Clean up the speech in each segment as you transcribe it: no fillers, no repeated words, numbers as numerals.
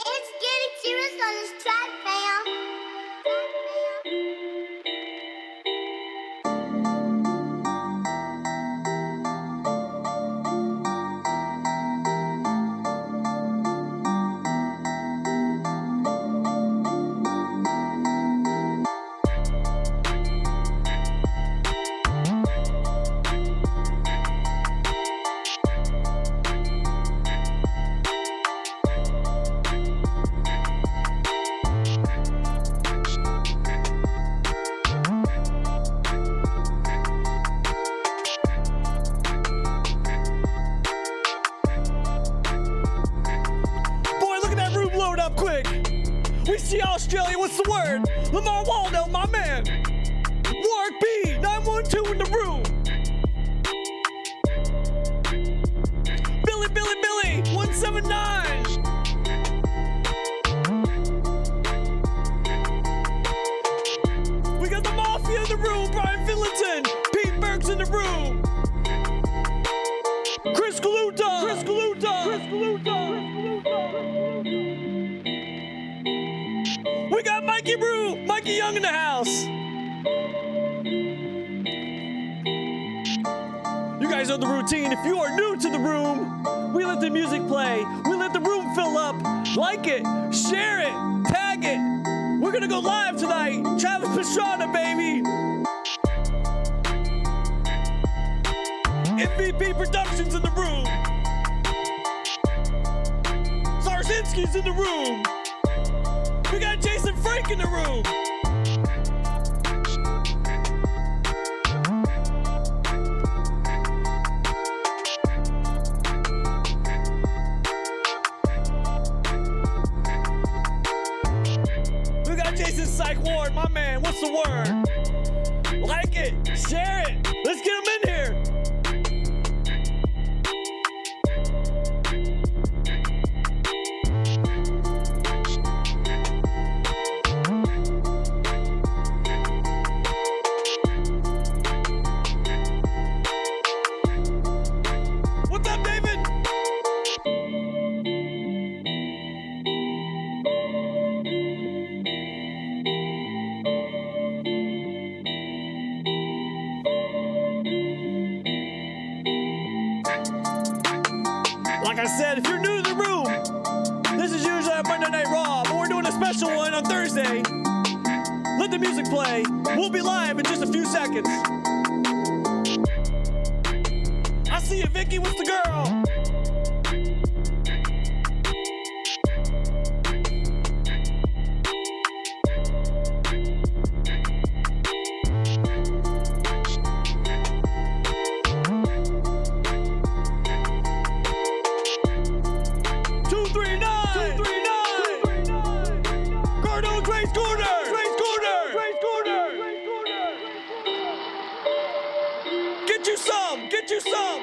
It's getting serious on this track, fam. We see Australia, what's the word? Lamar Waldo, my man. Warwick B, 912 in the room. Billy, 179. We got the Mafia in the room, Brian Finlayton. Pete Burke's in the room. Chris Galuta. We got Mikey Young in the house. You guys know the routine. If you are new to the room, we let the music play. We let the room fill up. Like it, share it, tag it. We're gonna go live tonight. Travis Pastrana, baby. MVP Productions in the room. Zarzinski's in the room. We got Jason Frank in the room. We got Jason Psych Ward, my man. What's the word? Like it, share it. Let's get him in here. Like I said, if you're new to the room, this is usually a Monday Night Raw, but we're doing a special one on Thursday. Let the music play. We'll be live in just a few seconds. I see you, Vicky. What's the girl? Get you some.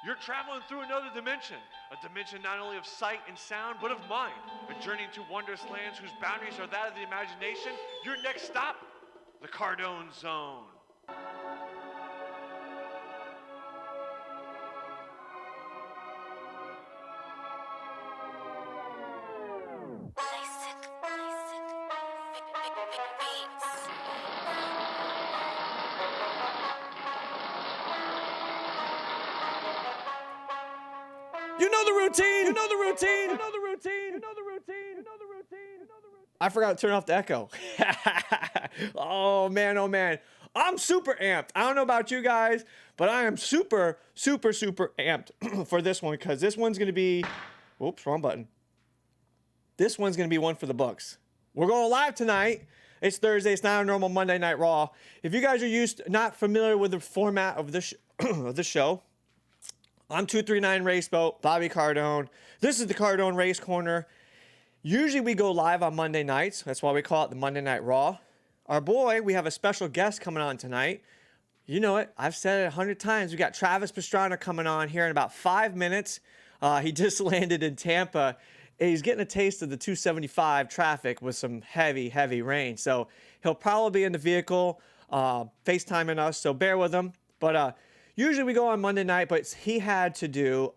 You're traveling through another dimension, a dimension not only of sight and sound, but of mind, a journey into wondrous lands whose boundaries are that of the imagination. Your next stop, the Cardone Zone. You know the routine. I forgot to turn off the echo. Oh man. I'm super amped. I don't know about you guys, but I am super amped for this one because this one's going to be, oops, wrong button. This one's going to be one for the books. We're going live tonight. It's Thursday. It's not a normal Monday Night Raw. If you guys are not familiar with the format of this of the show, I'm 239 Raceboat, Bobby Cardone. This is the Cardone Race Corner. Usually we go live on Monday nights. That's why we call it the Monday Night Raw. Our boy, we have a special guest coming on tonight. You know it. I've said it 100 times. We got Travis Pastrana coming on here in about 5 minutes. He just landed in Tampa. he's getting a taste of the 275 traffic with some heavy, heavy rain. So he'll probably be in the vehicle, FaceTiming us. So bear with him. But usually we go on Monday night, but he had to do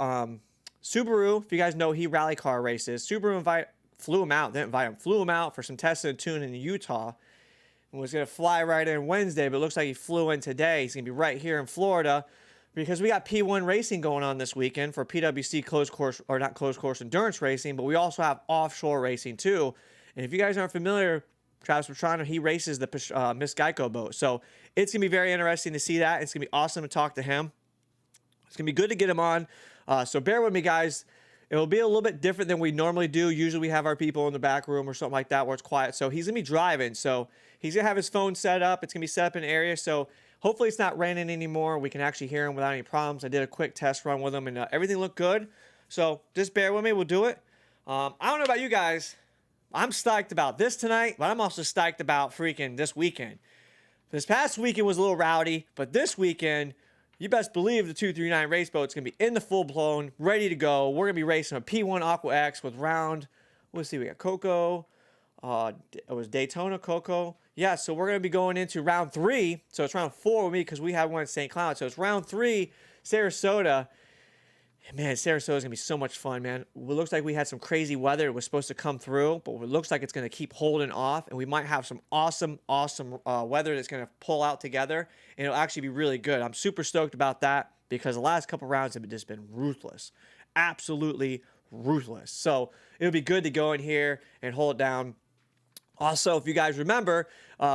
Subaru. If you guys know, he rally car races. Subaru flew him out. Didn't invite him. Flew him out for some testing and tuning in Utah. And was going to fly right in Wednesday, but it looks like he flew in today. He's going to be right here in Florida because we got P1 racing going on this weekend for PWC closed course, or not closed course endurance racing, but we also have offshore racing too. And if you guys aren't familiar, Travis Pastrana, he races the Miss Geico boat. So it's going to be very interesting to see that. It's going to be awesome to talk to him. It's going to be good to get him on. So bear with me, guys. It will be a little bit different than we normally do. Usually we have our people in the back room or something like that where it's quiet. So he's going to be driving. So he's going to have his phone set up. It's going to be set up in an area. So hopefully it's not raining anymore. We can actually hear him without any problems. I did a quick test run with him, and everything looked good. So just bear with me. We'll do it. I don't know about you guys. I'm psyched about this tonight, but I'm also psyched about freaking this weekend. This past weekend was a little rowdy, but this weekend, you best believe the 239 race boat's going to be in the full-blown, ready to go. We're going to be racing a P1 Aqua X with round, let's see, we got Coco. It was Daytona, Coco. Yeah, so we're going to be going into round 3. So it's round 4 with me because we had one in St. Cloud. So it's round 3, Sarasota. Man, Sarasota is going to be so much fun, man. It looks like we had some crazy weather. It was supposed to come through, but it looks like it's going to keep holding off, and we might have some awesome weather that's going to pull out together, and it'll actually be really good. I'm super stoked about that because the last couple rounds have just been ruthless. Absolutely ruthless. So it'll be good to go in here and hold it down. Also, if you guys remember,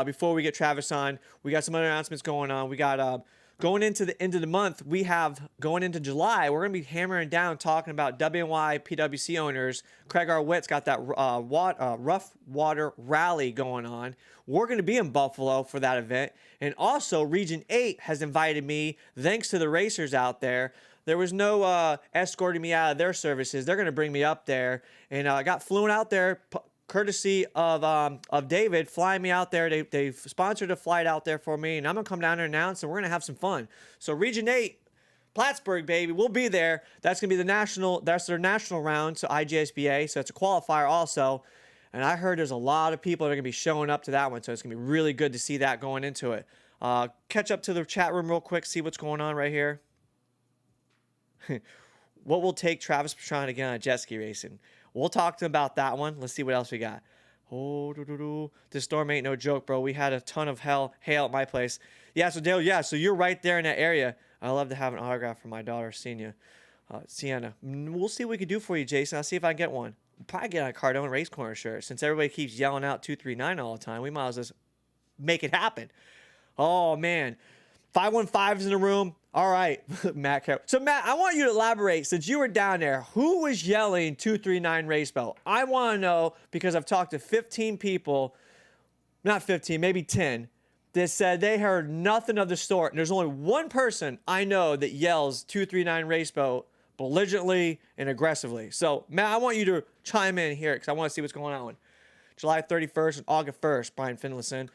before we get Travis on, we got some other announcements going on. We got going into the end of the month, we have going into July, we're going to be hammering down talking about WNY PWC owners. Craig Arwitt's got that rough water rally going on. We're going to be in Buffalo for that event. And also, Region 8 has invited me, thanks to the racers out there. There was no escorting me out of their services. They're going to bring me up there. And I got flown out there courtesy of David flying me out there. They've sponsored a flight out there for me, and I'm gonna come down there and announce, and we're gonna have some fun. So Region 8, Plattsburgh, baby, we'll be there. That's gonna be that's their national round, so IGSBA, so it's a qualifier also. And I heard there's a lot of people that are gonna be showing up to that one, so it's gonna be really good to see that going into it. Catch up to the chat room real quick, see what's going on right here. What will take Travis Pastrana to get on a jet ski racing? We'll talk to him about that one. Let's see what else we got. Oh, this storm ain't no joke, bro. We had a ton of hail at my place. Yeah, so Dale, yeah, so you're right there in that area. I'd love to have an autograph for my daughter, Sienna. We'll see what we can do for you, Jason. I'll see if I can get one. We'll probably get a Cardone Race Corner shirt. Since everybody keeps yelling out 239 all the time, we might as well just make it happen. Oh, man. 515's in the room. All right, Matt. So, Matt, I want you to elaborate. Since you were down there, who was yelling 239 race belt? I want to know because I've talked to 15 people, not 15, maybe 10, that said they heard nothing of the sort. And there's only one person I know that yells 239 race belt belligerently and aggressively. So, Matt, I want you to chime in here because I want to see what's going on. July 31st and August 1st, Brian Finlayson.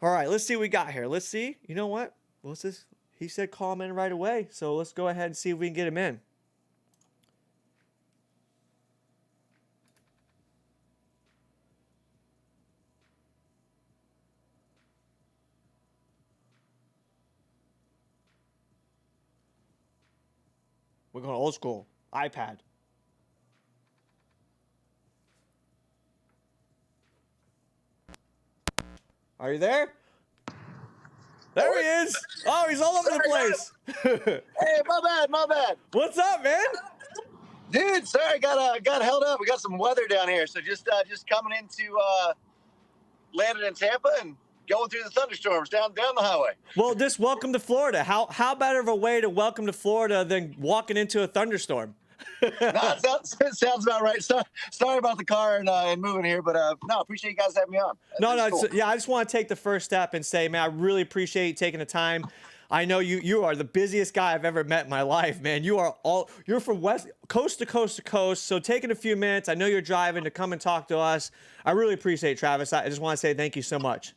All right, let's see what we got here. Let's see. You know what? What's this? He said call him in right away, so let's go ahead and see if we can get him in. We're going old school. iPad. Are you there? There he is. Oh, he's all over the place. Hey, my bad. What's up, man? Dude, sorry, got held up. We got some weather down here, so just coming into landing in Tampa and going through the thunderstorms down the highway. Well, just welcome to Florida. How better of a way to welcome to Florida than walking into a thunderstorm? No, it sounds about right. Sorry about the car and moving here, but no, appreciate you guys having me on. Cool. Yeah, I just want to take the first step and say, man, I really appreciate you taking the time. I know you are the busiest guy I've ever met in my life, man. You're from West Coast to coast to coast. So taking a few minutes, I know you're driving to come and talk to us. I really appreciate it, Travis. I just want to say thank you so much.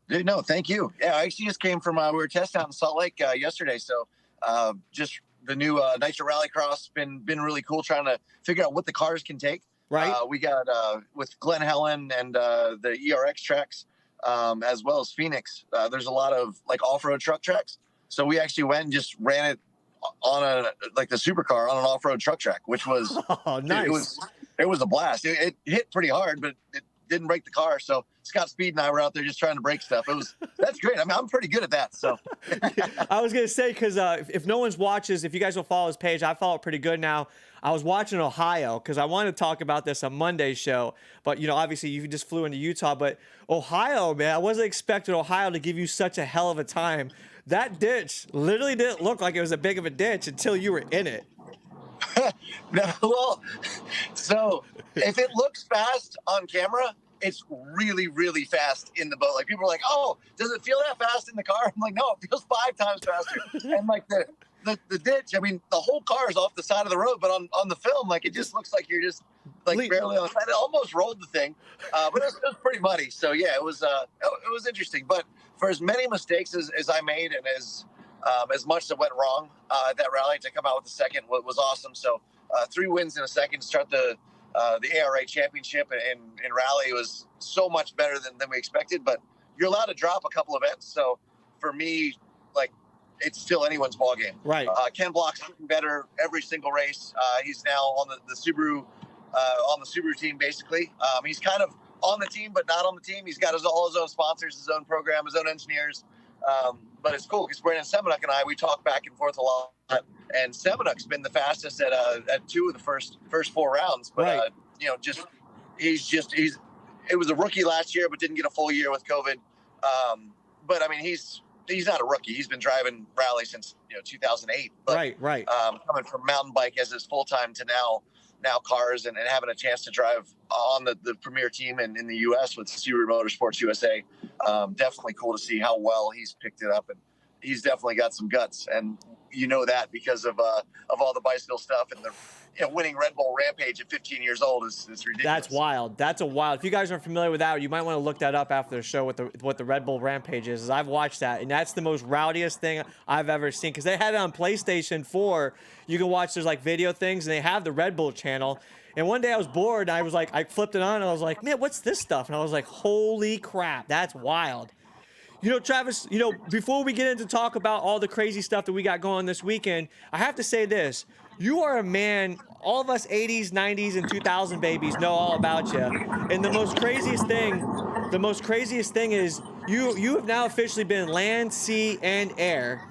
Dude, no, thank you. Yeah, I actually just came from we were testing out in Salt Lake yesterday, so just the new Nitro Rallycross been really cool trying to figure out what the cars can take. Right. We got with Glen Helen and the ERX tracks, as well as Phoenix. There's a lot of like off-road truck tracks. So we actually went and just ran it on the supercar on an off-road truck track, which was Oh, nice. it was a blast. It hit pretty hard, but it didn't break the car. So Scott Speed and I were out there just trying to break stuff. That's great. I mean, I'm pretty good at that. So I was gonna say, because if no one's watches, if you guys don't follow his page, I follow it pretty good now. I was watching Ohio because I wanted to talk about this on Monday's show, but obviously you just flew into Utah. But Ohio, man, I wasn't expecting Ohio to give you such a hell of a time. That ditch literally didn't look like it was a big of a ditch until you were in it. no, well, so if it looks fast on camera, it's really, really fast in the boat. Like people are like, "Oh, does it feel that fast in the car?" I'm like, "No, it feels 5 times faster." And like the ditch, I mean, the whole car is off the side of the road, but on the film, like it just looks like you're just like barely on the side. It almost rolled the thing, but it was pretty muddy. So yeah, it was interesting. But for as many mistakes as I made and as much that went wrong at that rally, to come out with the second was awesome. So 3 wins in a second to start the ARA championship in rally was so much better than we expected. But you're allowed to drop a couple events. So for me, like, it's still anyone's ball game. Right. Ken Block's getting better every single race. He's now on the Subaru team basically. He's kind of on the team, but not on the team. He's got all his own sponsors, his own program, his own engineers. But it's cool because Brandon Semenuk and I, we talk back and forth a lot. And Semenuk's been the fastest at 2 of the first 4 rounds. But right. It was a rookie last year, but didn't get a full year with COVID. But I mean, he's not a rookie. He's been driving rally since 2008. But, right. Coming from mountain bike as his full time to now cars and having a chance to drive on the premier team in the U.S. with Subaru Motorsports USA. Definitely cool to see how well he's picked it up, and he's definitely got some guts. And that because of all the bicycle stuff and the winning Red Bull Rampage at 15 years old is ridiculous. That's wild. That's a wild. If you guys aren't familiar with that, you might want to look that up after the show. What the Red Bull Rampage is. I've watched that, and that's the most rowdiest thing I've ever seen. Because they had it on PlayStation 4. You can watch there's like video things, and they have the Red Bull channel. And one day I was bored, and I flipped it on, and I was like, man, what's this stuff? And I was like, holy crap, that's wild. Travis, before we get into talk about all the crazy stuff that we got going this weekend, I have to say this. You are a man, all of us 80s, 90s, and 2000 babies know all about you. And the most craziest thing is you have now officially been land, sea, and air.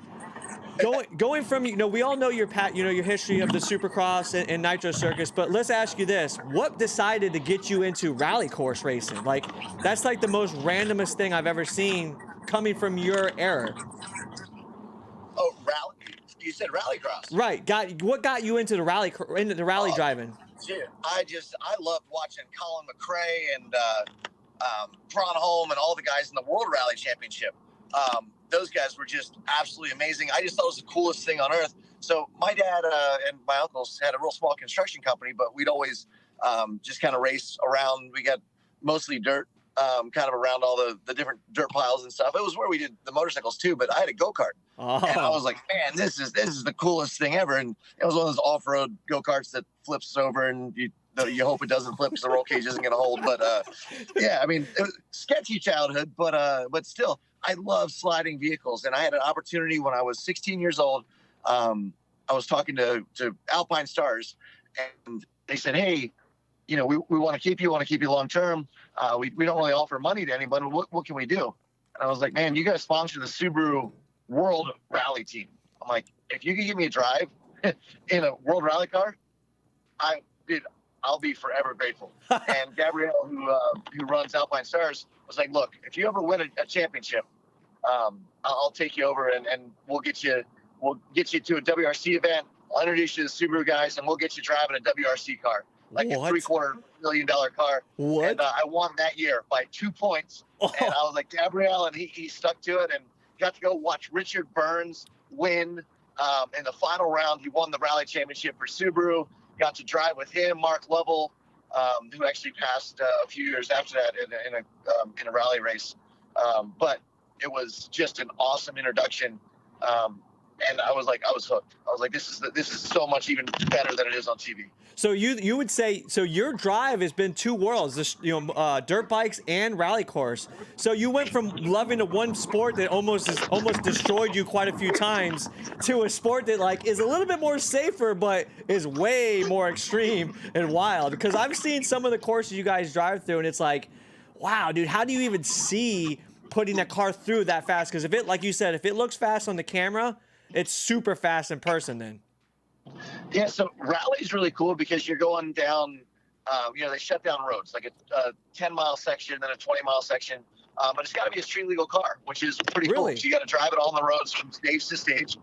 Going from, we all know your history of the Supercross and Nitro Circus, but let's ask you this. What decided to get you into rally course racing? Like, that's like the most randomest thing I've ever seen coming from your era. Oh, rally? You said rallycross. Right. What got you into the rally driving? Dude, I loved watching Colin McRae and Pronholm and all the guys in the World Rally Championship. Those guys were just absolutely amazing. I just thought it was the coolest thing on earth. So my dad and my uncles had a real small construction company, but we'd always just kind of race around. We got mostly dirt, kind of around all the different dirt piles and stuff. It was where we did the motorcycles too, but I had a go-kart. Oh. And I was like, man, this is the coolest thing ever. And it was one of those off-road go-karts that flips over and you hope it doesn't flip because the roll cage isn't going to hold. But yeah, I mean, it was sketchy childhood, but still, I love sliding vehicles. And I had an opportunity when I was 16 years old. I was talking to Alpine Stars, and they said, hey, we want to keep you long term. We don't really offer money to anybody. What can we do? And I was like, man, you guys sponsor the Subaru World Rally team. I'm like, if you could give me a drive in a World Rally car, I'll be forever grateful. And Gabrielle, who runs Alpine Stars, was like, look, if you ever win a championship, I'll take you over and we'll get you to a WRC event. I'll introduce you to the Subaru guys, and we'll get you driving a WRC car, like a $750,000 car. What? And I won that year by 2 points. Oh. And I was like, Gabrielle, and he stuck to it and got to go watch Richard Burns win. In the final round, he won the rally championship for Subaru. Got to drive with him, Mark Lovell, who actually passed a few years after that in a rally race. But it was just an awesome introduction. and I was hooked. I was like, this is so much even better than it is on TV. So you would say, so your drive has been two worlds, this, dirt bikes and rally course. So you went from loving a one sport that almost destroyed you quite a few times to a sport that like is a little bit more safer, but is way more extreme and wild. Because I've seen some of the courses you guys drive through, and it's like, wow, dude, how do you even see putting that car through that fast? Because if it, like you said, if it looks fast on the camera, it's super fast in person then. Yeah, so rally's really cool because you're going down, they shut down roads, like a 10-mile section, then a 20-mile section. But it's got to be a street legal car, which is pretty cool. Really? So you got to drive it on the roads from stage to stage.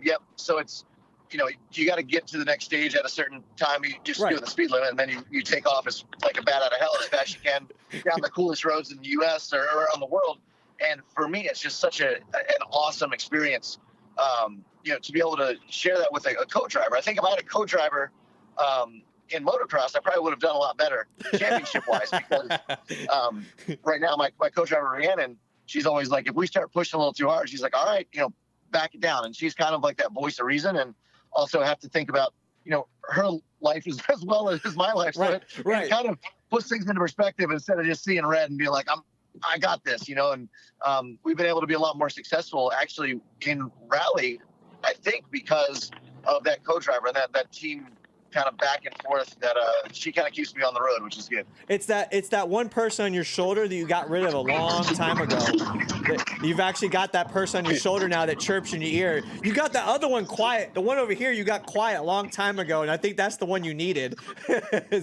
Yep. So it's, you got to get to the next stage at a certain time. You just do the speed limit, and then you take off as like a bat out of hell as fast as you can down the coolest roads in the U.S. or around the world. And for me, it's just such an awesome experience. To be able to share that with a co-driver. I think if I had a co-driver in motocross, I probably would have done a lot better championship-wise because right now my co-driver, Rhiannon, she's always like, if we start pushing a little too hard, she's like, all right, back it down. And she's kind of like that voice of reason, and also have to think about, her life as well as my life. So it kind of puts things into perspective instead of just seeing red and being like, I got this, and we've been able to be a lot more successful actually in rally, I think, because of that co-driver and that team kind of back and forth that she kind of keeps me on the road, which is good. It's that one person on your shoulder that you got rid of a long time ago. You've actually got that person on your shoulder now that chirps in your ear. You got the other one quiet. The one over here you got quiet a long time ago, and I think that's the one you needed.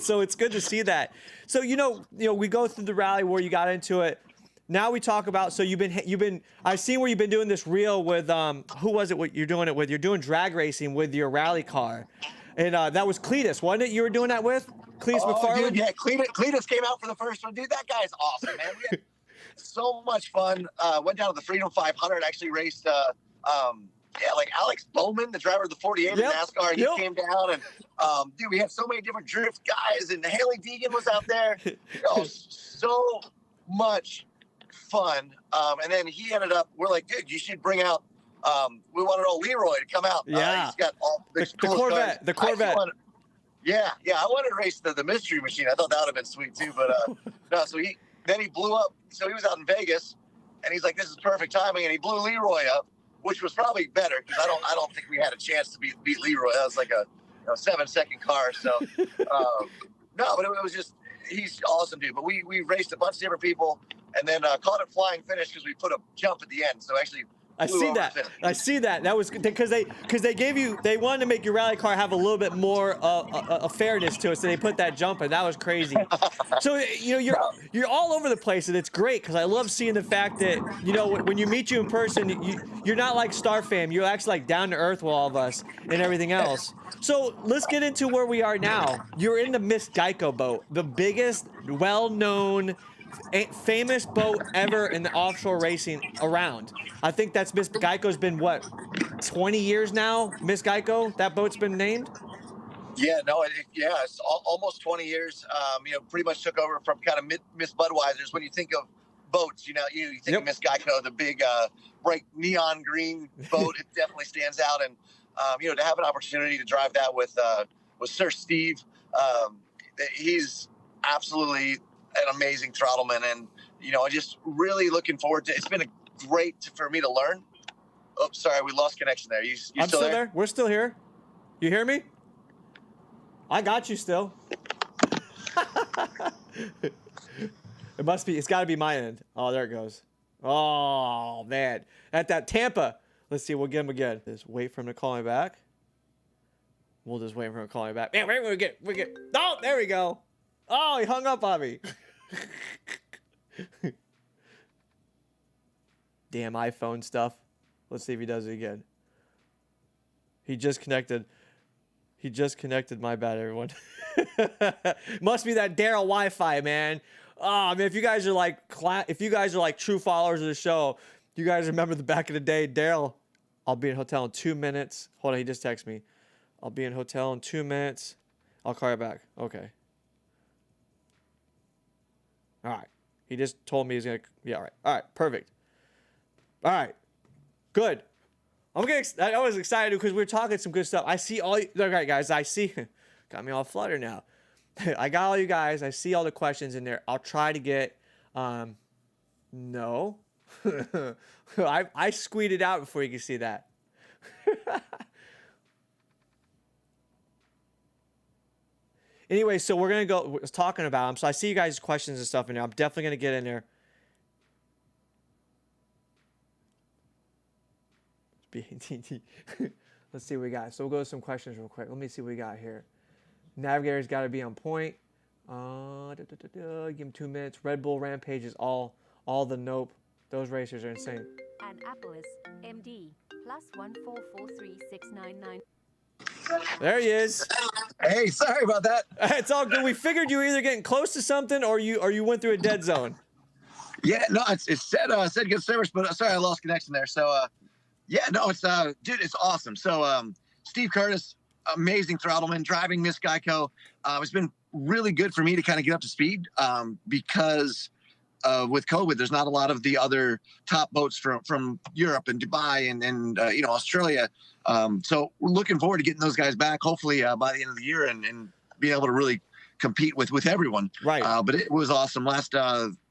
So it's good to see that. So we go through the rally where you got into it. Now we talk about, so you've been I've seen where you've been doing this reel with who was it? What you're doing it with? You're doing drag racing with your rally car, and that was Cletus, wasn't it? You were doing that with Cletus McFarland. Dude, yeah, Cletus came out for the first one. Dude, that guy's awesome, man. We had so much fun. Went down to the Freedom 500. Actually raced, like Alex Bowman, the driver of the 48 in NASCAR. He came down, and dude, we had so many different drift guys, and Haley Deegan was out there. So much fun. And then he ended up, we're like, dude, you should bring out, we wanted old Leroy to come out. Yeah. He's got all the Corvette. The Corvette. I wanted to race the Mystery Machine. I thought that would have been sweet too, but no. So he blew up. So he was out in Vegas, and he's like, this is perfect timing, and he blew Leroy up, which was probably better because I don't think we had a chance to beat Leroy. That was like a 7-second car. So no, but it was just, he's awesome, dude. But we raced a bunch of different people, and then caught it flying finish because we put a jump at the end. So actually, I see that. That was because they wanted to make your rally car have a little bit more a fairness to it, so they put that jump in. That was crazy. So you're all over the place, and it's great because I love seeing the fact that when you meet you in person, you're not like Star Fam. You're actually like down to earth with all of us and everything else. So let's get into where we are now. You're in the Miss Geico boat, the biggest, well-known, famous boat ever in the offshore racing around. I think that's Miss Geico's been what, 20 years now? Miss Geico, that boat's been named. Yeah, no, it's almost 20 years. Pretty much took over from kind of Miss Budweiser's. When you think of boats, you think of Miss Geico, the big bright neon green boat. It definitely stands out, and to have an opportunity to drive that with Sir Steve, he's absolutely an amazing throttleman, and I'm just really looking forward to. It's been great for me to learn. Oh, sorry, we lost connection there. I'm still there? We're still here. You hear me? I got you still. It must be. It's got to be my end. Oh, there it goes. Oh man, at that Tampa. Let's see. We'll get him again. Just wait for him to call me back. We'll just wait for him to call me back. Man, we get. Oh, there we go. Oh, he hung up on me. Damn iPhone stuff. Let's see if he does it again. He just connected. My bad, everyone. Must be that Daryl Wi-Fi, man. Oh man, if you guys are like true followers of the show, you guys remember the back of the day. Daryl, I'll be in hotel in 2 minutes. Hold on, he just texted me. I'll be in hotel in 2 minutes. I'll call you back. Okay. All right. He just told me he's gonna. Yeah. All right. All right. Perfect. All right. Good. I was excited because we were talking some good stuff. I see all you, all right, guys. I see, got me all fluttered now. I got all you guys. I see all the questions in there. I'll try to get, no, I squeezed it out before you can see that. Anyway, so we're gonna go talking about them. So I see you guys' questions and stuff in there. I'm definitely gonna get in there. Let's see what we got. So we'll go to some questions real quick. Let me see what we got here. Navigator's got to be on point. Give him 2 minutes. Red Bull Rampage is all the nope. Those racers are insane. And Apple is MD +1443699. There he is. Hey, sorry about that. It's all good. We figured you were either getting close to something or you went through a dead zone. Yeah, no, it said good service, but sorry, I lost connection there. So yeah, no, it's dude, it's awesome. So Steve Curtis, amazing throttleman, driving Miss Geico. It's been really good for me to kind of get up to speed because with COVID, there's not a lot of the other top boats from Europe and Dubai and Australia. So we're looking forward to getting those guys back, hopefully by the end of the year and being able to really compete with everyone. Right. But it was awesome.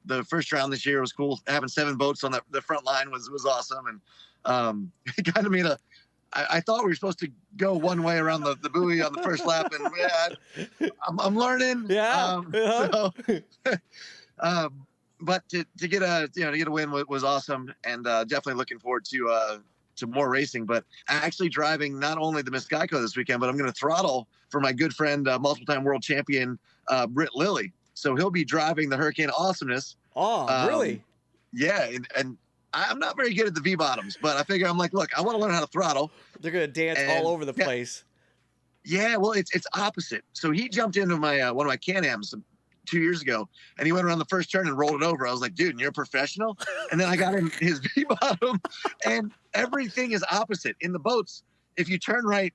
The first round this year was cool. Having 7 boats on the front line was awesome. And it kind of made I thought we were supposed to go one way around the buoy on the first lap, and yeah, I'm learning. Yeah. But to get a win was awesome, and definitely looking forward to more racing. But actually driving not only the Miss Geico this weekend, but I'm going to throttle for my good friend, multiple-time world champion Britt Lilly. So he'll be driving the Hurricane Awesomeness. Oh, really? Yeah, and I'm not very good at the V-bottoms, but I figure I'm like, look, I want to learn how to throttle. They're going to dance all over the place. Yeah, well, it's opposite. So he jumped into my one of my Can-Ams 2 years ago, and he went around the first turn and rolled it over. I was like, dude, you're a professional? And then I got in his V-bottom, and everything is opposite. In the boats, if you turn right,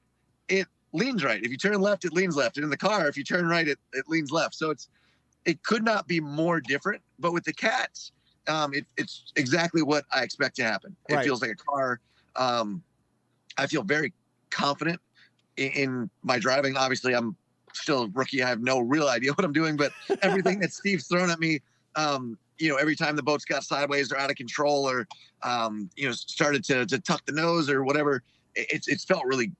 it leans right. If you turn left, it leans left. And in the car, if you turn right, it leans left. So it could not be more different. But with the cats, it's exactly what I expect to happen. It feels like a car. I feel very confident in my driving. Obviously, I'm still a rookie. I have no real idea what I'm doing, but everything that Steve's thrown at me, every time the boats got sideways or out of control or, started to tuck the nose or whatever, it's felt really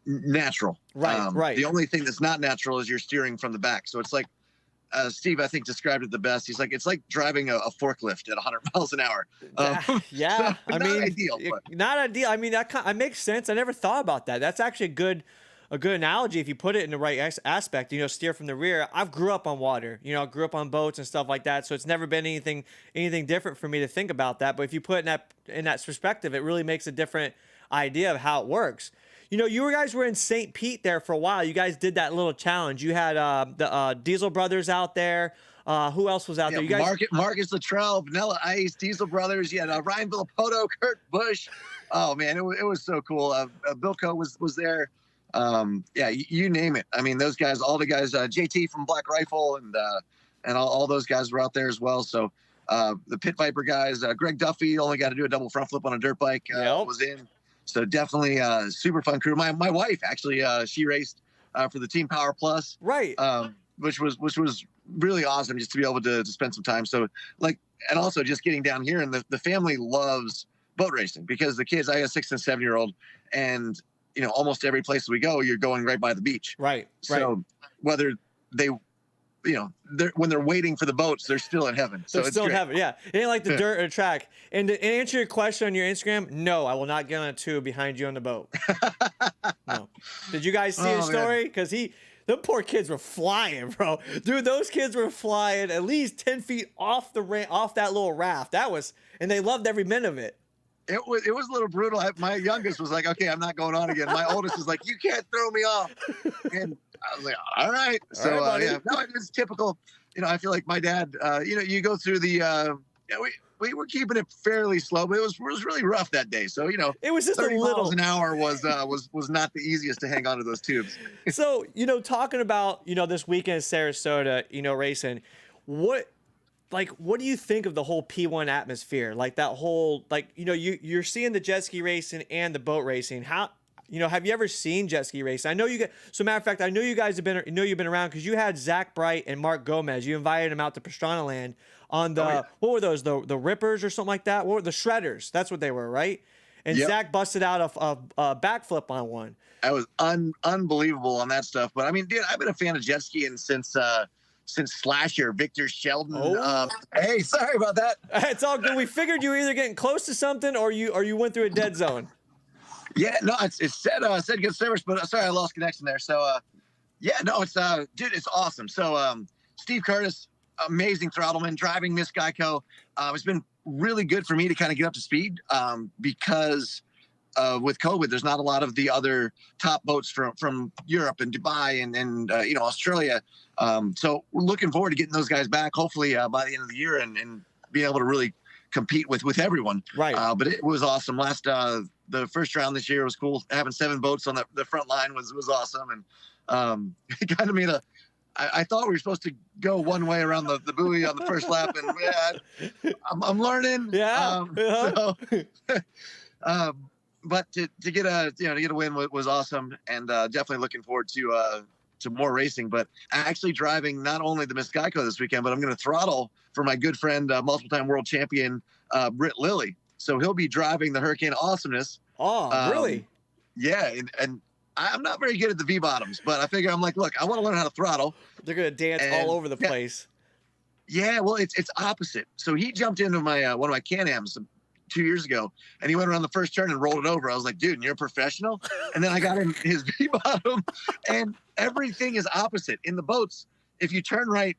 natural. Right. The only thing that's not natural is you're steering from the back. So it's like, Steve, I think, described it the best. He's like, it's like driving a forklift at 100 miles an hour. Yeah. I mean, ideal, not ideal. I mean, that makes sense. I never thought about that. That's actually a good analogy if you put it in the right aspect. Steer from the rear. I've grew up on water. I grew up on boats and stuff like that. So it's never been anything different for me to think about that. But if you put it in that perspective, it really makes a different idea of how it works. You guys were in St. Pete there for a while. You guys did that little challenge. You had the Diesel Brothers out there. Who else was out there? You guys, Marcus Luttrell, Vanilla Ice, Diesel Brothers. You had Ryan Villapoto, Kurt Busch. Oh man, it was so cool. Bilko was there. You name it. I mean, those guys, all the guys, JT from Black Rifle, and all those guys were out there as well. So the Pit Viper guys, Greg Duffy only got to do a double front flip on a dirt bike. Was in. So definitely super fun crew. My wife actually she raced for the Team Power Plus, right? Which was really awesome just to be able to spend some time. So and also just getting down here, and the family loves boat racing because the kids. I got a 6 and 7 year old, and almost every place we go, you're going right by the beach. Right. So whether they. When they're waiting for the boats, they're still in heaven. So they're still in heaven, yeah. It ain't like the dirt or track. And to answer your question on your Instagram, no, I will not get on a tube behind you on the boat. No. Did you guys see his story? Because the poor kids were flying, bro. Dude, those kids were flying at least 10 feet off that little raft. And they loved every minute of it. It was a little brutal. My youngest was like, okay, I'm not going on again. My oldest was like, you can't throw me off. And I was like, all right. So, no, it's typical. I feel like my dad, you go through the, we were keeping it fairly slow, but it was really rough that day. So, it was just 30 a little miles an hour was not the easiest to hang on to those tubes. So, talking about, this weekend in Sarasota, racing, like, what do you think of the whole P1 atmosphere? Like that whole, like, you're seeing the jet ski racing and the boat racing. How, have you ever seen jet ski racing? I know you get, so matter of fact, I know you guys have been, you've been around because you had Zach Bright and Mark Gomez. You invited them out to Pastrana Land on the, what were those? The Rippers or something like that? What were the Shredders? That's what they were, right? And Zach busted out a backflip on one. I was unbelievable on that stuff. But I mean, dude, I've been a fan of jet skiing since Slasher, Victor Sheldon. Hey, sorry about that. It's all good. We figured you were either getting close to something or you went through a dead zone. Yeah, no, it said good service, but sorry, I lost connection there. So yeah, no, it's dude, it's awesome. So Steve Curtis, amazing throttleman, driving Miss Geico. It's been really good for me to kind of get up to speed because with COVID, there's not a lot of the other top boats from Europe and Dubai and Australia. So we're looking forward to getting those guys back, hopefully by the end of the year and being able to really compete with everyone. Right. But it was awesome. The first round this year was cool. Having 7 boats on the front line was awesome. And it kind of made I thought we were supposed to go one way around the buoy on the first lap, and yeah, I'm learning. Yeah. But to get a win was awesome, and definitely looking forward to more racing. But actually driving not only the Miss Geico this weekend, but I'm going to throttle for my good friend, multiple-time world champion Britt Lilly. So he'll be driving the Hurricane Awesomeness. Oh, really? Yeah, and I'm not very good at the V-bottoms, but I figure I'm like, look, I want to learn how to throttle. They're going to dance all over the place. Yeah, well, it's opposite. So he jumped into my one of my Can-Ams 2 years ago, and he went around the first turn and rolled it over. I was like, dude, you're a professional? And then I got in his V-bottom, and everything is opposite. In the boats, if you turn right,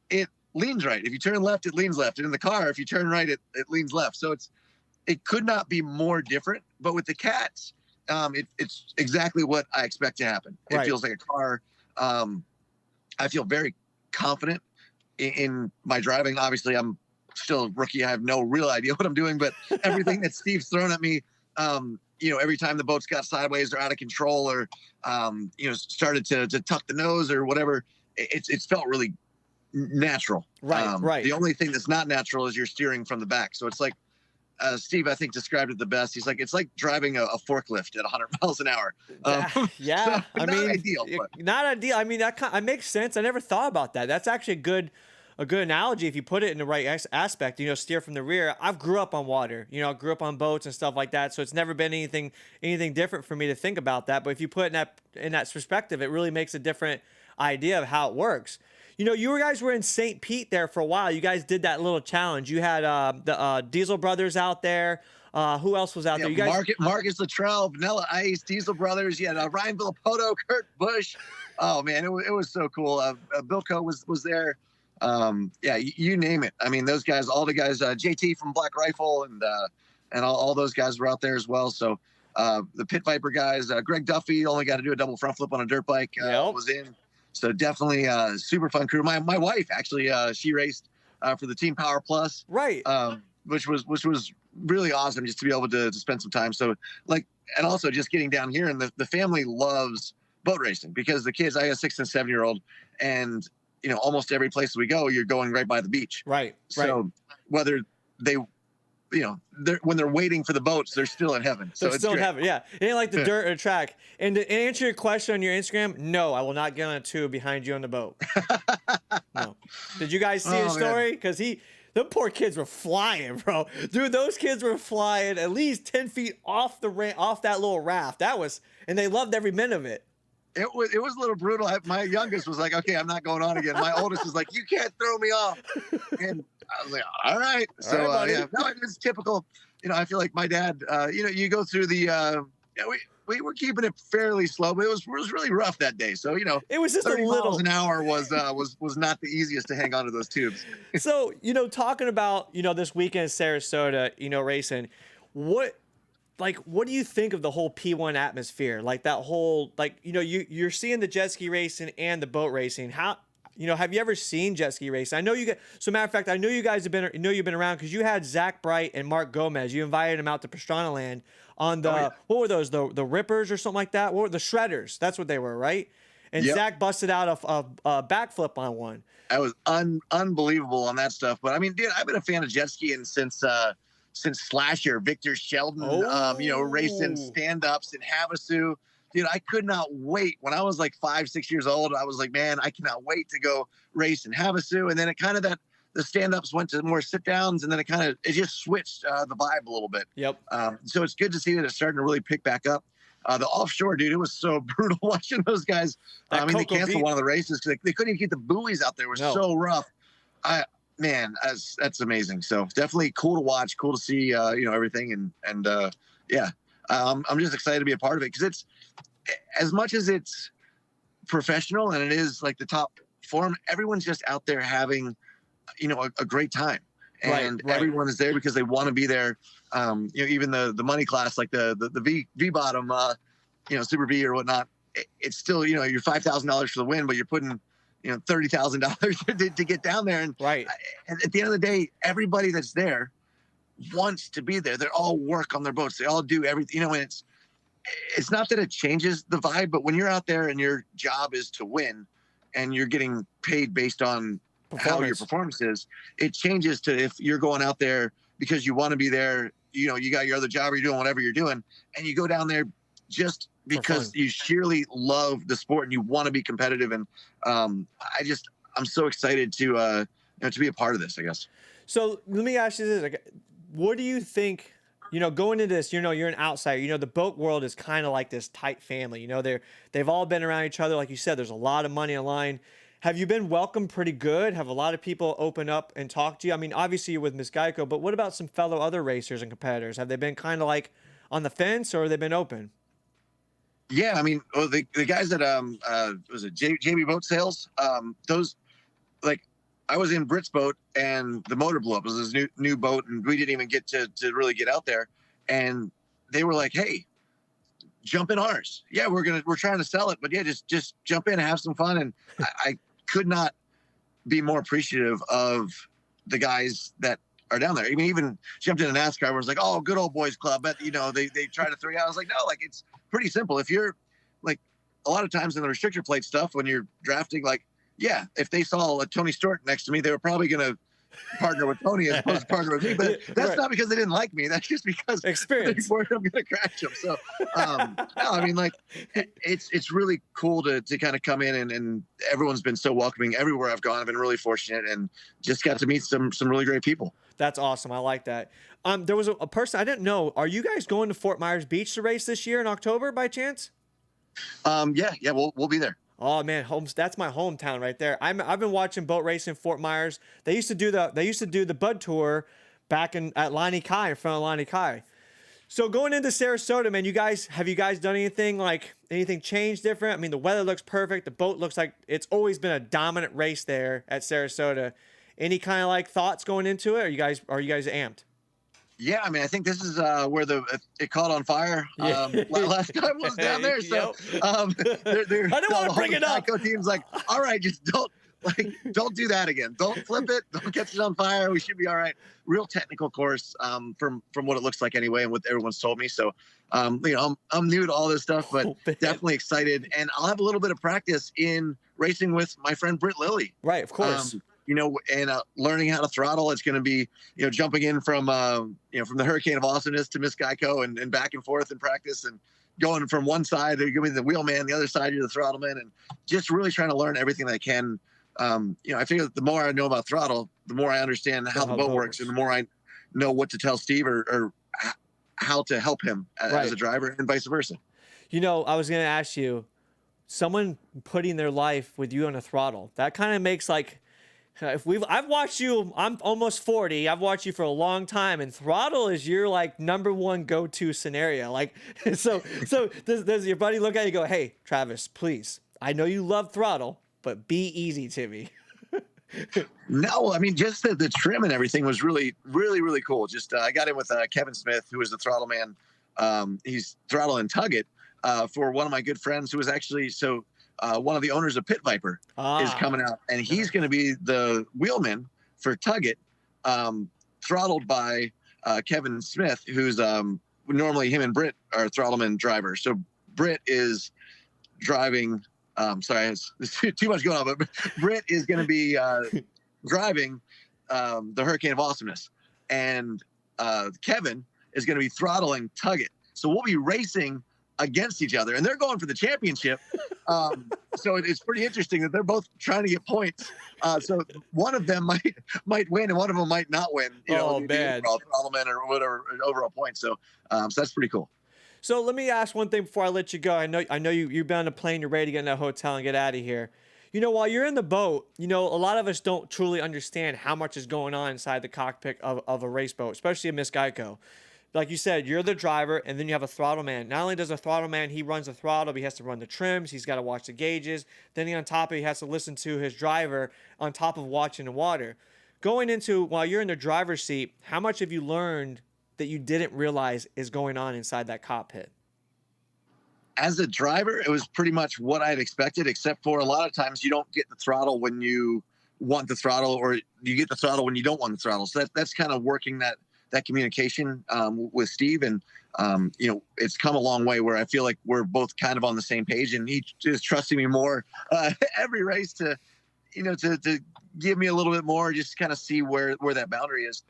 it leans right. If you turn left, it leans left. And in the car, if you turn right, it leans left. So it could not be more different. But with the cats, it's exactly what I expect to happen. It feels like a car. I feel very confident in my driving. Obviously, I'm still a rookie. I have no real idea what I'm doing, but everything that Steve's thrown at me, every time the boats got sideways or out of control or, started to tuck the nose or whatever, it's felt really natural. Right. The only thing that's not natural is you're steering from the back. So it's like, Steve, I think, described it the best. He's like, it's like driving a forklift at 100 miles an hour. Yeah. So not ideal. Not ideal. I mean, that makes sense. I never thought about that. That's actually a good analogy if you put it in the right aspect. Steer from the rear. I've grew up on water. I grew up on boats and stuff like that. So it's never been anything different for me to think about that. But if you put it in that perspective, it really makes a different idea of how it works. You guys were in St. Pete there for a while. You guys did that little challenge. You had the Diesel Brothers out there. Who else was out there? You guys, Marcus Luttrell, Vanilla Ice, Diesel Brothers. You had Ryan Villapoto, Kurt Busch. Oh man, it was so cool. Bilko was there. You name it. I mean, those guys, all the guys, JT from Black Rifle and all those guys were out there as well. So the Pit Viper guys, Greg Duffy only got to do a double front flip on a dirt bike. Was in. So definitely super fun crew. My wife actually she raced for the Team Power Plus, right? Which was really awesome just to be able to spend some time. So and also just getting down here, and the family loves boat racing because the kids. I got a 6 and 7 year old, and almost every place we go, you're going right by the beach. Right. So whether they when they're waiting for the boats, they're still in heaven. So they're still in heaven. Yeah. It ain't like the dirt or track. And to answer your question on your Instagram, no, I will not get on a tube behind you on the boat. No. Did you guys see his story? Because the poor kids were flying, bro. Dude, those kids were flying at least 10 feet off that little raft. And they loved every minute of it. It was a little brutal. My youngest was like, okay, I'm not going on again. My oldest was like, you can't throw me off. And I was like, all right. So, no, it's typical. I feel like my dad, you go through the, we were keeping it fairly slow, but it was really rough that day. So, it was just 30 a little miles an hour was not the easiest to hang on to those tubes. So, talking about, this weekend in Sarasota, racing, what do you think of the whole P1 atmosphere? Like that whole, you're seeing the jet ski racing and the boat racing. How, have you ever seen jet ski racing? I know you so matter of fact, I know you guys you've been around because you had Zach Bright and Mark Gomez. You invited them out to Pastrana Land on the, what were those? The Rippers or something like that? What were the Shredders? That's what they were, right? and Yep. Zach busted out a backflip on one. I was unbelievable on that stuff. But I mean, dude, I've been a fan of jet skiing since Slasher, Victor Sheldon, racing stand-ups in Havasu. Dude, I could not wait. When I was like 5, 6 years old, I was like, man, I cannot wait to go race in Havasu. And then it kind of the stand-ups went to more sit-downs, and then it just switched the vibe a little bit. Yep. So it's good to see that it's starting to really pick back up. The offshore, dude, it was so brutal watching those guys. I mean, they canceled one of the races because they couldn't even keep the buoys out there. It was so rough. That's amazing. So definitely cool to watch, cool to see, everything. I'm just excited to be a part of it because it's, as much as it's professional and it is like the top form, everyone's just out there having, a great time. And everyone is there because they want to be there. Even the money class, like the V bottom, Super V or whatnot, it's still, you're $5,000 for the win, but you're putting, $30,000 to get down there. And at the end of the day, everybody that's there wants to be there. They all work on their boats. They all do everything, and it's not that it changes the vibe, but when you're out there and your job is to win and you're getting paid based on how your performance is, it changes to if you're going out there because you want to be there, you got your other job or you're doing whatever you're doing, and you go down there just because you sheerly love the sport and you want to be competitive. And I'm so excited to be a part of this, I guess. So let me ask you this. What do you think, going into this, you're an outsider, the boat world is kind of like this tight family, they've all been around each other. Like you said, there's a lot of money on the line. Have you been welcomed pretty good? Have a lot of people open up and talk to you? I mean, obviously you're with Miss Geico, but what about some fellow other racers and competitors? Have they been kind of like on the fence, or have they been open? Yeah, I mean, the guys that was it JB Boat Sales? Those, like, I was in Britt's boat and the motor blew up. It was this new boat, and we didn't even get to really get out there. And they were like, "Hey, jump in ours. Yeah, we're trying to sell it, but yeah, just jump in and have some fun." And I could not be more appreciative of the guys that are down there. I mean, even jumped in a NASCAR where it's like, "Oh, good old boys club." But they try to throw you out. I was like, no, like, it's pretty simple. If you're like, a lot of times in the restrictor plate stuff, when you're drafting, like, yeah, if they saw a Tony Stewart next to me, they were probably going to partner with Tony as opposed to partner with me. But that's not because they didn't like me. That's just because experience. I'm going to crash them. So, no, I mean, like, it's really cool to kind of come in, and everyone's been so welcoming everywhere I've gone. I've been really fortunate and just got to meet some really great people. That's awesome. I like that. There was a person I didn't know. Are you guys going to Fort Myers Beach to race this year in October by chance? Yeah, we'll be there. Oh man, that's my hometown right there. I've been watching boat racing in Fort Myers. They used to do the Bud Tour back at Lonnie Kai, in front of Lonnie Kai. So going into Sarasota, man, have you guys done anything, like anything changed different? I mean, the weather looks perfect. The boat looks like it's always been a dominant race there at Sarasota. Any kind of like thoughts going into it? Are you guys amped? Yeah, I mean, I think this is where it caught on fire. Last time I was down there, so I didn't want to bring it up. Team's like, all right, just don't do that again. Don't flip it. Don't catch it on fire. We should be all right. Real technical course, from what it looks like anyway, and what everyone's told me. So, I'm new to all this stuff, but definitely excited. And I'll have a little bit of practice in racing with my friend Britt Lilly. Right, of course. And learning how to throttle. It's going to be, jumping in from the Hurricane of Awesomeness to Miss Geico and back and forth in practice, and going from one side, they're giving me the wheel man, the other side, you're the throttle man, and just really trying to learn everything that I can. I figure that the more I know about throttle, the more I understand how the boat works, and the more I know what to tell Steve or how to help him as a driver, and vice versa. I was going to ask you, someone putting their life with you on a throttle, that kind of makes like, I've watched you, I'm almost 40. I've watched you for a long time, and throttle is your like number one go-to scenario. Like, so does your buddy look at you and go, "Hey, Travis, please, I know you love throttle, but be easy to me." No, I mean, just the trim and everything was really, really, really cool. Just I got in with Kevin Smith, who is the throttle man. He's throttle and tug it for one of my good friends who was actually one of the owners of Pit Viper is coming out, and he's going to be the wheelman for Tug It, throttled by Kevin Smith, who's normally him and Britt are throttleman drivers. So Britt is driving Sorry, there's too much going on, but Britt is going to be driving the Hurricane of Awesomeness, and Kevin is going to be throttling Tuggett. So we'll be racing against each other, and they're going for the championship. So it's pretty interesting that they're both trying to get points. So one of them might win, and one of them might not win. Oh, man. The overall tournament or whatever overall points. So that's pretty cool. So let me ask one thing before I let you go. I know you've been on a plane, you're ready to get in that hotel and get out of here. While you're in the boat, a lot of us don't truly understand how much is going on inside the cockpit of a race boat, especially a Miss Geico. Like you said, you're the driver, and then you have a throttle man. Not only does a throttle man, he runs the throttle, but he has to run the trims, he's got to watch the gauges. Then on top of it, he has to listen to his driver on top of watching the water. Going into, while you're in the driver's seat, how much have you learned that you didn't realize is going on inside that cockpit? As a driver, it was pretty much what I'd expected, except for a lot of times you don't get the throttle when you want the throttle, or you get the throttle when you don't want the throttle. So that's kind of working that communication with Steve. And, it's come a long way where I feel like we're both kind of on the same page, and he is trusting me more every race to give me a little bit more, just kind of see where that boundary is.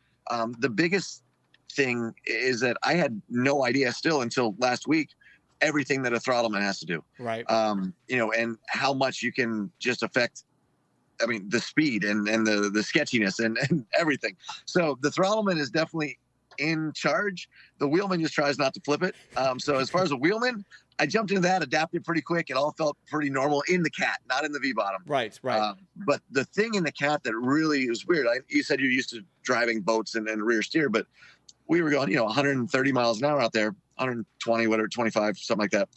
The biggest thing is that I had no idea still until last week everything that a throttleman has to do. Right. And how much you can just affect, the speed and the sketchiness and everything. So the throttleman is definitely in charge. The wheelman just tries not to flip it. So as far as a wheelman, I jumped into that, adapted pretty quick. It all felt pretty normal in the Cat, not in the V-bottom. Right. But the thing in the Cat that really was weird, you said you're used to driving boats and rear steer, but we were going, 130 miles an hour out there, 120, whatever, 25, something like that.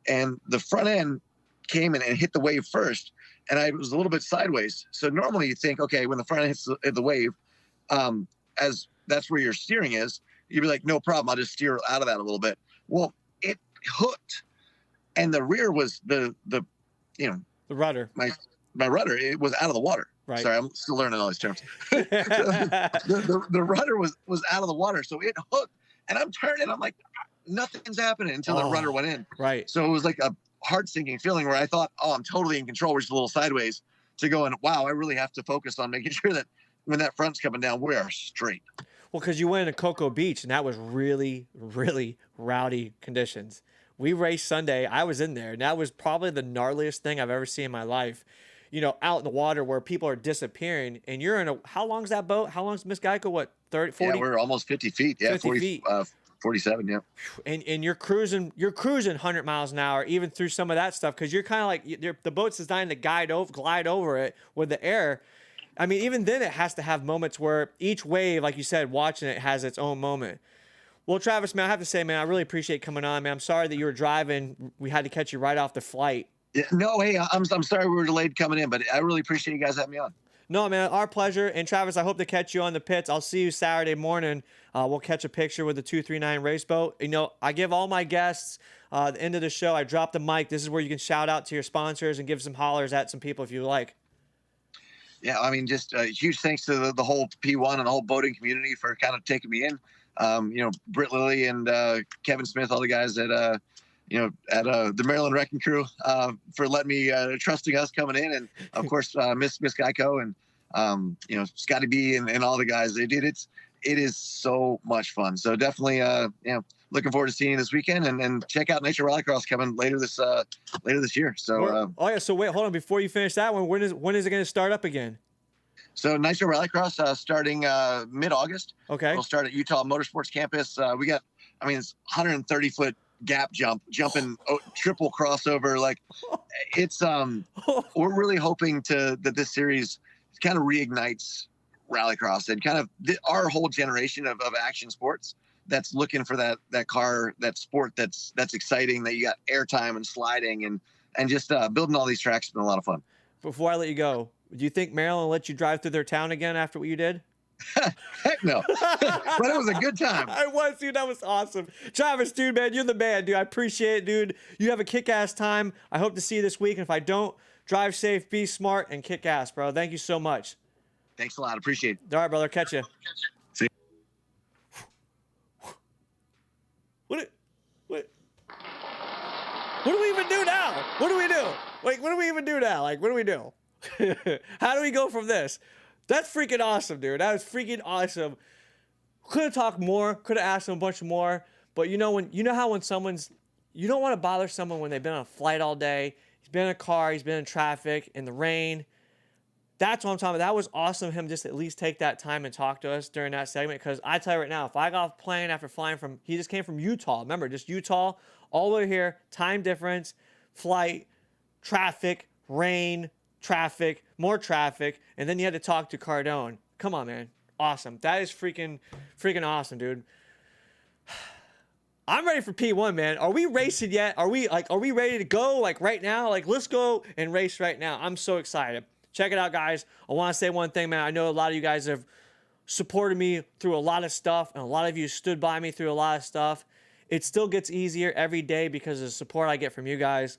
And the front end came in and hit the wave first. And I was a little bit sideways. So normally you think, okay, when the front end hits the wave, as that's where your steering is, you'd be like, no problem, I'll just steer out of that a little bit. Well, it hooked. And the rear was the rudder. My rudder, it was out of the water. Right. Sorry, I'm still learning all these terms. the rudder was out of the water, so it hooked, and I'm turning. I'm like, nothing's happening until the rudder went in. Right. So it was like a heart-sinking feeling where I thought, oh, I'm totally in control. We're just a little sideways. To go and wow, I really have to focus on making sure that when that front's coming down, we are straight. Well, because you went into Cocoa Beach, and that was really, really rowdy conditions. We raced Sunday. I was in there, and that was probably the gnarliest thing I've ever seen in my life. Out in the water where people are disappearing, and you're in how long's that boat? How long's Miss Geico? What, 30, 40? Yeah, we're almost 50 feet. Yeah, 50 feet. 47, yeah. And you're cruising 100 miles an hour, even through some of that stuff, because you're kind of like, the boat's designed to glide over it with the air. Even then it has to have moments where each wave, like you said, watching it has its own moment. Well, Travis, man, I have to say, man, I really appreciate coming on, man. I'm sorry that you were driving. We had to catch you right off the flight. Yeah, no, hey, I'm sorry we were delayed coming in, but I really appreciate you guys having me on. No, man, our pleasure. And Travis, I hope to catch you on the pits. I'll see you Saturday morning. We'll catch a picture with the 239 race boat. I give all my guests at the end of the show, I drop the mic. This is where you can shout out to your sponsors and give some hollers at some people if you like. Yeah, just huge thanks to the whole P1 and the whole boating community for kind of taking me in. Britt Lilly and Kevin Smith, all the guys at the Maryland Wrecking Crew for letting me, trusting us coming in. And of course, Miss Geico and, Scotty B and all the guys they did. It is so much fun. So definitely, looking forward to seeing you this weekend and check out Nitro Rallycross coming later this year. So, so wait, hold on. Before you finish that one, when is it going to start up again? So Nitro Rallycross starting mid-August. Okay. We'll start at Utah Motorsports Campus. We got, it's 130-foot gap jumping triple crossover. Like it's we're really hoping that this series kind of reignites rallycross and kind of our whole generation of action sports that's looking for that sport that's exciting, that you got airtime and sliding and just building all these tracks has been a lot of fun. Before I let you go, do you think Maryland will let you drive through their town again after what you did? Heck no. But it was a good time. I was, dude. That was awesome. Travis, dude, man, you're the man, dude. I appreciate it, dude. You have a kick-ass time. I hope to see you this week. And if I don't, drive safe, be smart, and kick ass, bro. Thank you so much. Thanks a lot. Appreciate it. All right, brother. Catch you. See you. What do we even do now? What do we do? Like, what do we even do now? Like, what do we do? How do we go from this? That's freaking awesome, dude. That was freaking awesome. Could have talked more. Could have asked him a bunch more. But you know how when someone's, you don't want to bother someone when they've been on a flight all day. He's been in a car. He's been in traffic, in the rain. That's what I'm talking about. That was awesome. Him just at least take that time and talk to us during that segment. Because I tell you right now, if I got off plane after flying from, he just came from Utah. Remember, just Utah all the way here. Time difference, flight, traffic, rain, traffic, more traffic, and then you had to talk to Cardone. Come on, man. Awesome. That is freaking awesome, dude. I'm ready for P1, man. Are we racing yet? Are we ready to go like right now? Like, let's go and race right now. I'm so excited. Check it out, guys. I want to say one thing, man. I know a lot of you guys have supported me through a lot of stuff, and a lot of you stood by me through a lot of stuff. It still gets easier every day because of the support I get from you guys.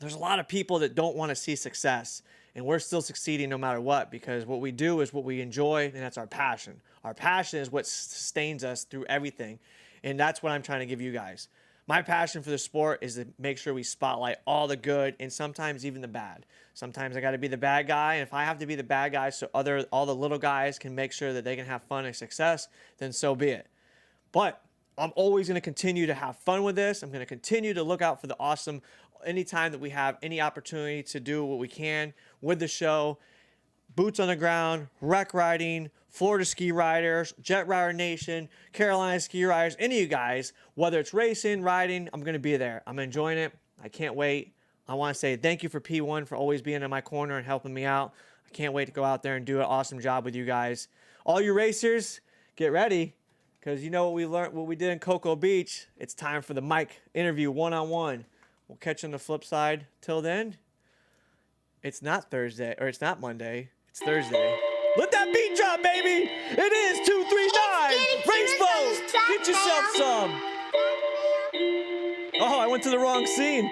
There's a lot of people that don't want to see success, and we're still succeeding no matter what, because what we do is what we enjoy, and that's our passion. Our passion is what sustains us through everything, and that's what I'm trying to give you guys. My passion for the sport is to make sure we spotlight all the good and sometimes even the bad. Sometimes I got to be the bad guy, and if I have to be the bad guy so all the little guys can make sure that they can have fun and success, then so be it. But I'm always going to continue to have fun with this. I'm going to continue to look out for the awesome anytime that we have any opportunity to do what we can with the show. Boots on the ground, rec riding, Florida ski riders, Jet Rider Nation, Carolina ski riders, any of you guys, whether it's racing, riding, I'm going to be there. I'm enjoying it. I can't wait. I want to say thank you for P1 for always being in my corner and helping me out. I can't wait to go out there and do an awesome job with you guys. All you racers, get ready, because you know what we learned, what we did in Cocoa Beach. It's time for the mic interview one-on-one. We'll catch you on the flip side. Till then, it's not Thursday, or it's not Monday. It's Thursday. Let that beat drop, baby! It is 239! Race boat! Get yourself some! Oh, I went to the wrong scene.